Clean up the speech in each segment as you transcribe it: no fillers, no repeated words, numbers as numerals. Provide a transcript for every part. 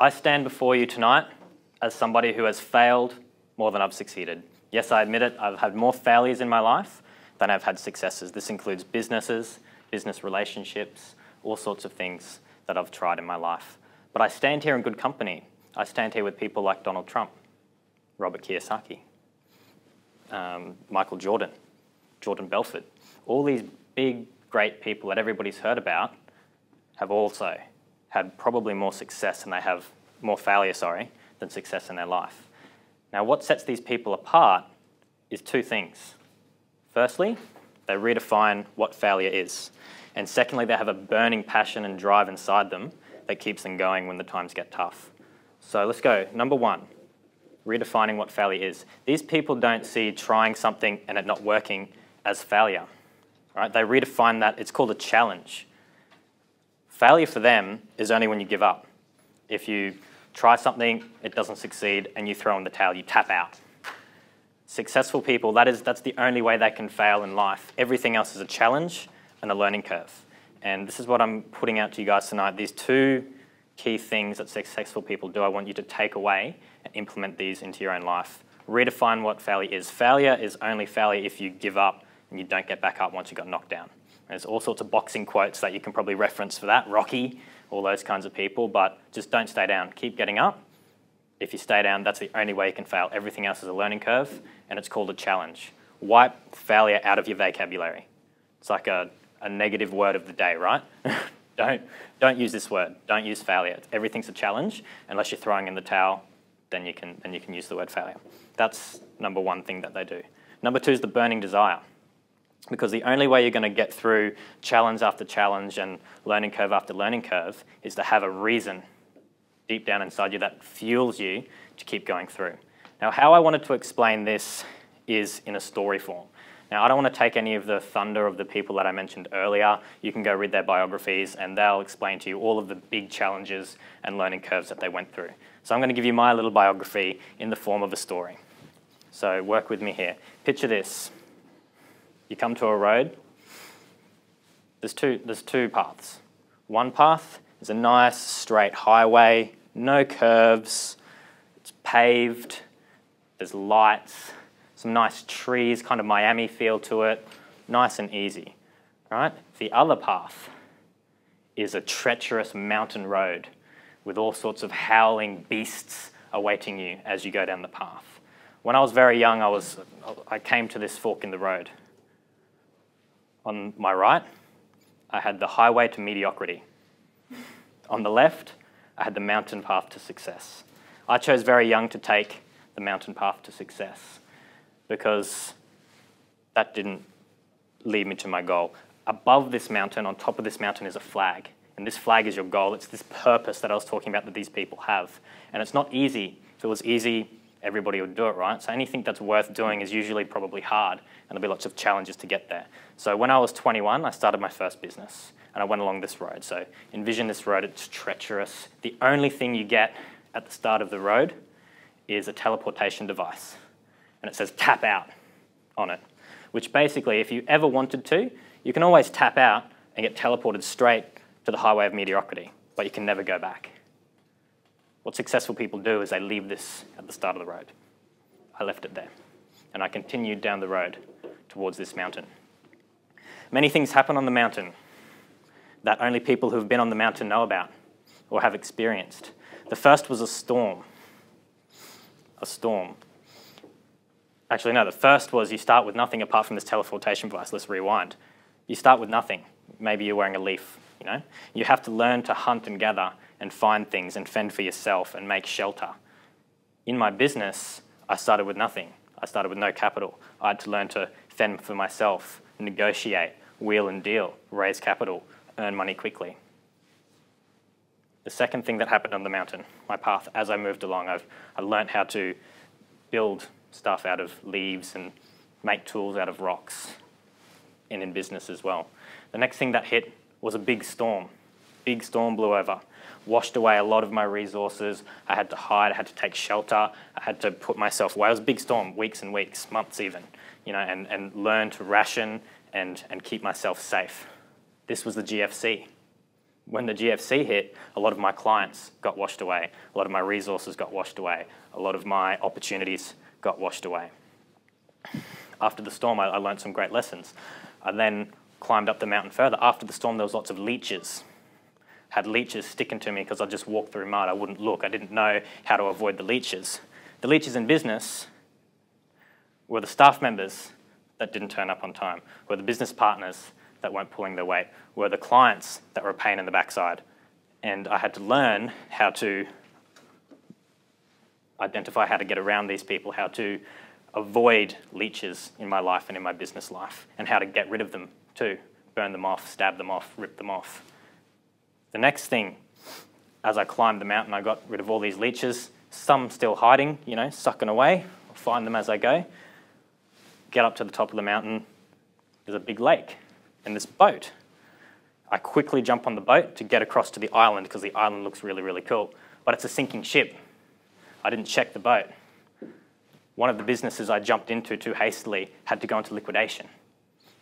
I stand before you tonight as somebody who has failed more than I've succeeded. Yes, I admit it, I've had more failures in my life than I've had successes. This includes businesses, business relationships, all sorts of things that I've tried in my life. But I stand here in good company. I stand here with people like Donald Trump, Robert Kiyosaki, Michael Jordan, Jordan Belfort. All these big, great people that everybody's heard about have also had probably more success and they have more failure, than success in their life. Now, what sets these people apart is two things. Firstly, they redefine what failure is. And secondly, they have a burning passion and drive inside them that keeps them going when the times get tough. So let's go. Number one, redefining what failure is. These people don't see trying something and it not working as failure. Right? They redefine that. It's called a challenge. Failure for them is only when you give up. If you try something, it doesn't succeed, and you throw in the towel, you tap out. Successful people, that's the only way they can fail in life. Everything else is a challenge and a learning curve. And this is what I'm putting out to you guys tonight. These two key things that successful people do, I want you to take away and implement these into your own life. Redefine what failure is. Failure is only failure if you give up and you don't get back up once you got knocked down. There's all sorts of boxing quotes that you can probably reference for that, Rocky, all those kinds of people, but just don't stay down. Keep getting up. If you stay down, that's the only way you can fail. Everything else is a learning curve, and it's called a challenge. Wipe failure out of your vocabulary. It's like a negative word of the day, right? Don't use this word. Don't use failure. Everything's a challenge. Unless you're throwing in the towel, then you can use the word failure. That's number one thing that they do. Number two is the burning desire. Because the only way you're going to get through challenge after challenge and learning curve after learning curve is to have a reason deep down inside you that fuels you to keep going through. Now, how I wanted to explain this is in a story form. Now, I don't want to take any of the thunder of the people that I mentioned earlier. You can go read their biographies and they'll explain to you all of the big challenges and learning curves that they went through. So I'm going to give you my little biography in the form of a story. So work with me here. Picture this. You come to a road. There's two paths. One path is a nice straight highway, no curves, it's paved, there's lights, some nice trees, kind of Miami feel to it, nice and easy, right? The other path is a treacherous mountain road with all sorts of howling beasts awaiting you as you go down the path. When I was very young, I came to this fork in the road. On my right, I had the highway to mediocrity. On the left, I had the mountain path to success. I chose very young to take the mountain path to success because that didn't lead me to my goal. Above this mountain, on top of this mountain, is a flag. And this flag is your goal. It's this purpose that I was talking about that these people have. And it's not easy. If it was easy, everybody would do it, right? So anything that's worth doing is usually probably hard, and there'll be lots of challenges to get there. So when I was 21, I started my first business, and I went along this road. So envision this road, it's treacherous. The only thing you get at the start of the road is a teleportation device, and it says tap out on it, which basically, if you ever wanted to, you can always tap out and get teleported straight to the highway of mediocrity, but you can never go back. What successful people do is they leave this at the start of the road. I left it there, and I continued down the road towards this mountain. Many things happen on the mountain that only people who've been on the mountain know about or have experienced. The first was a storm. A storm. Actually, no, the first was you start with nothing apart from this teleportation device. Let's rewind. You start with nothing. Maybe you're wearing a leaf, you know? You have to learn to hunt and gather and find things and fend for yourself and make shelter. In my business, I started with nothing. I started with no capital. I had to learn to fend for myself, negotiate, wheel and deal, raise capital, earn money quickly. The second thing that happened on the mountain, my path, as I moved along, I learned how to build stuff out of leaves and make tools out of rocks, and in business as well. The next thing that hit was a big storm. Big storm blew over, washed away a lot of my resources. I had to hide, I had to take shelter, I had to put myself away. It was a big storm, weeks and weeks, months even, you know, and learn to ration and keep myself safe. This was the GFC. When the GFC hit, a lot of my clients got washed away. A lot of my resources got washed away. A lot of my opportunities got washed away. After the storm, I learned some great lessons. I then climbed up the mountain further. After the storm, there was lots of leeches. Had leeches sticking to me because I just walked through mud. I wouldn't look. I didn't know how to avoid the leeches. The leeches in business were the staff members that didn't turn up on time, were the business partners that weren't pulling their weight, were the clients that were a pain in the backside. And I had to learn how to identify how to get around these people, how to avoid leeches in my life and in my business life, and how to get rid of them too. Burn them off, stab them off, rip them off. The next thing, as I climbed the mountain, I got rid of all these leeches, some still hiding, you know, sucking away. I'll find them as I go. Get up to the top of the mountain, there's a big lake and this boat. I quickly jump on the boat to get across to the island because the island looks really, really cool. But it's a sinking ship. I didn't check the boat. One of the businesses I jumped into too hastily had to go into liquidation.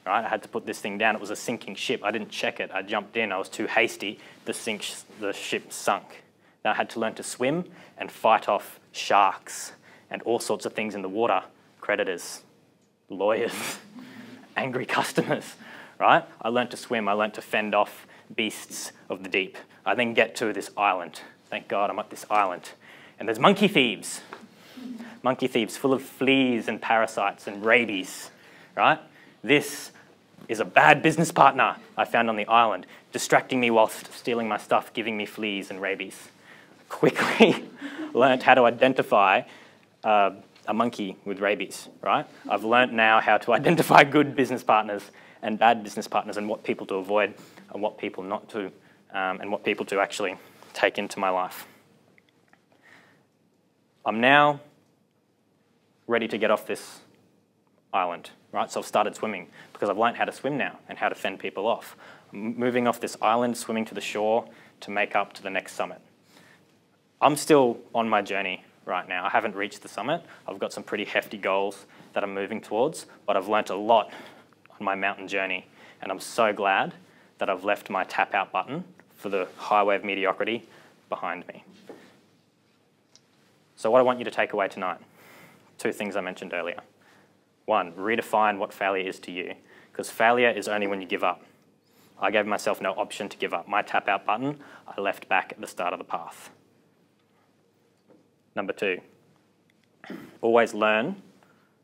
Right? I had to put this thing down. It was a sinking ship. I didn't check it. I jumped in. I was too hasty. The ship sunk. Now I had to learn to swim and fight off sharks and all sorts of things in the water. Creditors, lawyers, angry customers. Right? I learned to swim. I learned to fend off beasts of the deep. I then get to this island. Thank God I'm at this island. And there's monkey thieves. Monkey thieves full of fleas and parasites and rabies. Right? This is a bad business partner I found on the island, distracting me whilst stealing my stuff, giving me fleas and rabies. Quickly learned how to identify a monkey with rabies, right? I've learned now how to identify good business partners and bad business partners and what people to avoid and what people not to, and what people to actually take into my life. I'm now ready to get off this island, right? So I've started swimming because I've learned how to swim now and how to fend people off. I'm moving off this island, swimming to the shore to make up to the next summit. I'm still on my journey right now. I haven't reached the summit. I've got some pretty hefty goals that I'm moving towards, but I've learnt a lot on my mountain journey, and I'm so glad that I've left my tap out button for the highway of mediocrity behind me. So what I want you to take away tonight, two things I mentioned earlier. One, redefine what failure is to you, because failure is only when you give up. I gave myself no option to give up. My tap out button, I left back at the start of the path. Number two, always learn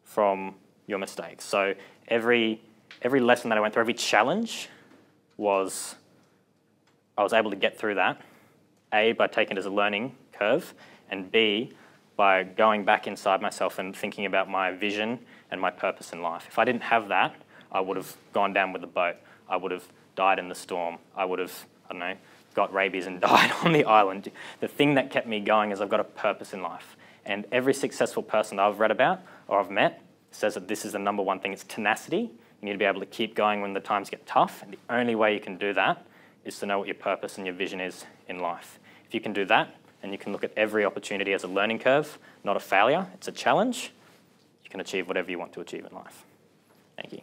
from your mistakes. So every lesson that I went through, every challenge I was able to get through that, A, by taking it as a learning curve, and B, by going back inside myself and thinking about my vision and my purpose in life. If I didn't have that, I would have gone down with the boat. I would have died in the storm. I would have, I don't know, got rabies and died on the island. The thing that kept me going is I've got a purpose in life. And every successful person that I've read about or I've met says that this is the number one thing. It's tenacity. You need to be able to keep going when the times get tough. And the only way you can do that is to know what your purpose and your vision is in life. If you can do that, and you can look at every opportunity as a learning curve, not a failure, it's a challenge, you can achieve whatever you want to achieve in life. Thank you.